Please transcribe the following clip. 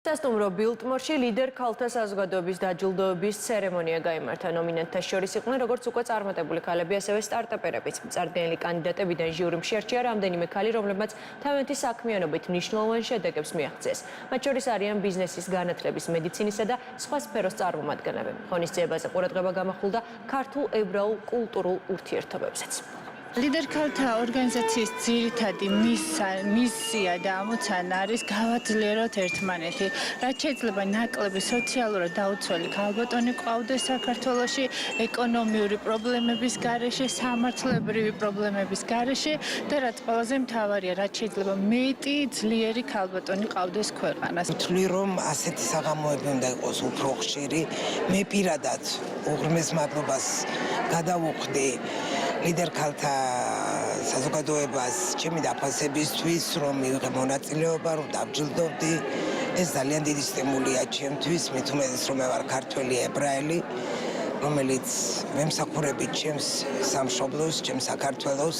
სასტუმრო ბილტმორში ლიდერ ქალთა საზოგადოების დაჯილდოების ცერემონია გაიმართა. ნომინანტთა შორის იყვნენ როგორც უკვე წარმატებული ქალები, ასევე სტარტაპერებიც. წარდგენილი კანდიდატებიდან ჟიურიმ შეარჩია რამდენიმე ქალი, რომლებმაც თავიანთი საქმიანობით მნიშვნელოვან შედეგებს მიაღწიეს. მათ შორის არიან ბიზნესის, განათლების, მედიცინისა და სხვა სფეროს წარმომადგენლები. ღონისძიებაზე ყურადღება გამახვილდა ქართულ-ებრაულ კულტურულ ურთიერთობებზეც. ლიდერ ქალთა ორგანიზაციის ძირითადი მისია და ამოცანა არის გავაძლიეროთ ერთმანეთი, რაც შეიძლება ნაკლები სოციალურად დაუცველი ქალბატონი ყავდეს საქართველოში, ეკონომიური პრობლემების გარეშე, სამართლებრივი პრობლემების გარეშე და რაც ყველაზე მთავარია, რაც შეიძლება მეტი ძლიერი ქალბატონი ყავდეს ქვეყანას. ვთვლი რომ ასეთი საღამოები უნდა იყოს უფრო ხშირი. მე პირადად უღრმეს მადლობას გადავუხდი ლიდერ ქალთა საზოგადოებას ჩემი დაფასებისთვის, რომ მივიღე მონაწილეობა, რომ დავჯილდოვდი. ეს ძალიან დიდი სტიმულია ჩემთვის, მით უმეტეს რომ მე ვარ ქართველი ებრაელი, რომელიც მემსახურებით ჩემს სამშობლოს, ჩემს საქართველოს